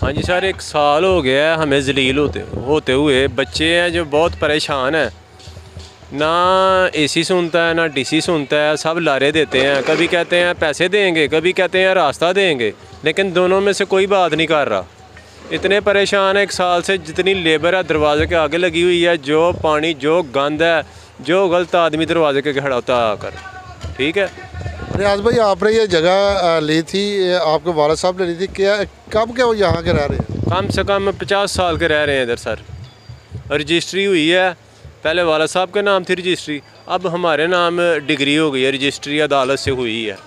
हाँ जी सर, 1 साल हो गया है हमें जलील होते हुए। बच्चे हैं जो बहुत परेशान हैं, ना एसी सुनता है ना डीसी सुनता है, सब लारे देते हैं। कभी कहते हैं पैसे देंगे, कभी कहते हैं रास्ता देंगे, लेकिन दोनों में से कोई बात नहीं कर रहा। इतने परेशान है 1 साल से। जितनी लेबर है दरवाजे के आगे लगी हुई है, जो पानी जो गंद है, जो गलत आदमी दरवाजे के खड़ा होता है आकर। ठीक है रियाज भाई, आपने ये जगह ली थी, आपके वालिद साहब ने ली थी, क्या कब के वो यहाँ के रह रहे हैं? कम से कम 50 साल के रह रहे हैं इधर सर। रजिस्ट्री हुई है, पहले वाला साहब के नाम थी रजिस्ट्री, अब हमारे नाम डिग्री हो गई है, रजिस्ट्री अदालत से हुई है।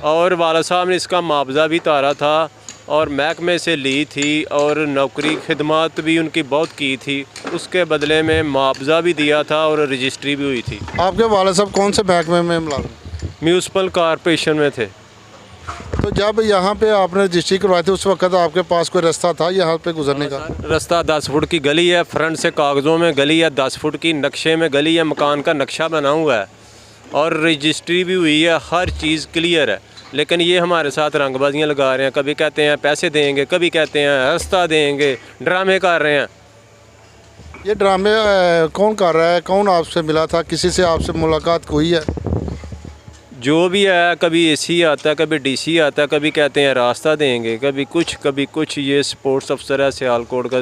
और वाला साहब ने इसका मुआवजा भी तारा था और महकमे से ली थी, और नौकरी खिदमत भी उनकी बहुत की थी, उसके बदले में मुआवजा भी दिया था और रजिस्ट्री भी हुई थी। आपके वालिद साहब कौन से महकमे में मुलाजिम? म्यूनसिपल कॉरपोरेशन में थे। तो जब यहाँ पे आपने रजिस्ट्री करवाई थी उस वक्त आपके पास कोई रास्ता था यहाँ पे गुजरने का? रास्ता 10 फुट की गली है, फ्रंट से कागज़ों में गली है, 10 फुट की नक्शे में गली है, मकान का नक्शा बना हुआ है और रजिस्ट्री भी हुई है, हर चीज़ क्लियर है। लेकिन ये हमारे साथ रंगबाजियाँ लगा रहे हैं, कभी कहते हैं पैसे देंगे, कभी कहते हैं रास्ता देंगे, ड्रामे कर रहे हैं। ये ड्रामे कौन कर रहा है? कौन आपसे मिला था? किसी से आपसे मुलाकात हुई है? जो भी है, कभी एसी आता है, कभी डीसी आता है, कभी कहते हैं रास्ता देंगे, कभी कुछ। ये स्पोर्ट्स अफसर है सियालकोट का,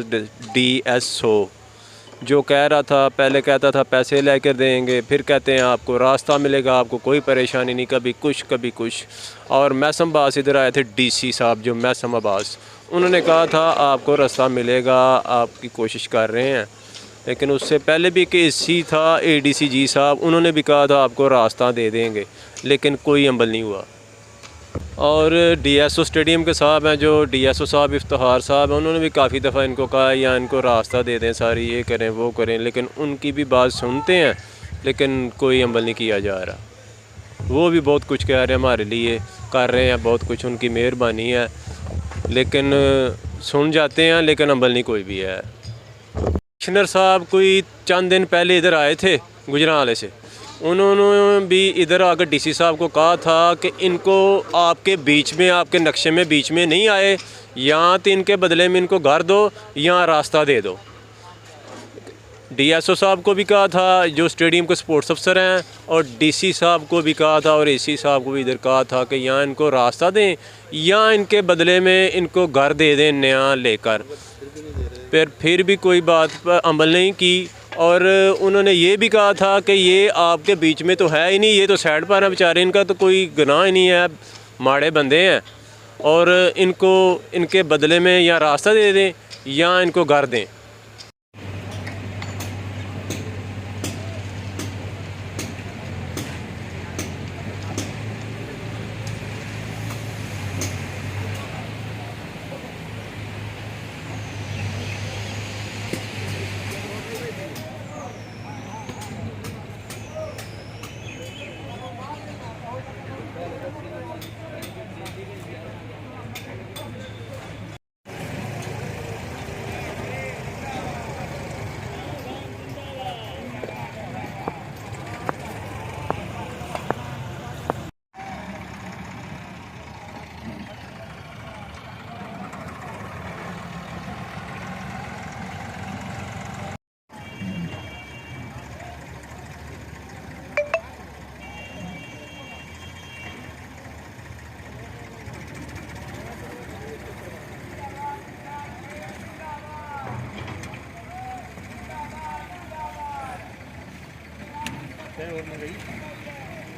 DSO, जो कह रहा था, पहले कहता था पैसे लेकर देंगे, फिर कहते हैं आपको रास्ता मिलेगा, आपको कोई परेशानी नहीं, कभी कुछ। और मैसम अब्बास इधर आए थे, DC साहब जो मैसम अब्बास, उन्होंने कहा था आपको रास्ता मिलेगा, आपकी कोशिश कर रहे हैं। लेकिन उससे पहले भी कि एसी था, ADC जी साहब, उन्होंने भी कहा था आपको रास्ता दे देंगे, लेकिन कोई अमल नहीं हुआ। और DSO स्टेडियम के साहब हैं, जो DSO साहब इफ्तिखार साहब हैं, उन्होंने भी काफ़ी दफ़ा इनको कहा या इनको रास्ता दे दें, सारी ये करें वो करें, लेकिन उनकी भी बात सुनते हैं, लेकिन कोई अमल नहीं किया जा रहा। वो भी बहुत कुछ कह रहे हैं, हमारे लिए कर रहे हैं बहुत कुछ, उनकी मेहरबानी है, लेकिन सुन जाते हैं, लेकिन अमल नहीं कोई भी है। कमिश्नर साहब कोई चंद दिन पहले इधर आए थे गुजरांवाले से, उन्होंने भी इधर आकर DC साहब को कहा था कि इनको आपके बीच में, आपके नक्शे में बीच में नहीं आए, या तो इनके बदले में इनको घर दो या रास्ता दे दो। DSO साहब को भी कहा था, जो स्टेडियम के स्पोर्ट्स अफसर हैं, और DC साहब को भी कहा था, और AC साहब को भी इधर कहा था कि या इनको रास्ता दें या इनके बदले में इनको घर दे दें नया लेकर। फिर भी कोई बात पर अमल नहीं की। और उन्होंने ये भी कहा था कि ये आपके बीच में तो है ही नहीं, ये तो साइड पर है बेचारे, इनका तो कोई गुनाह ही नहीं है, माड़े बंदे हैं, और इनको इनके बदले में या रास्ता दे दें या इनको घर दें।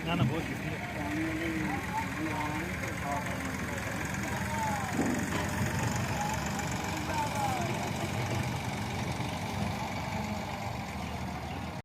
ना बहुत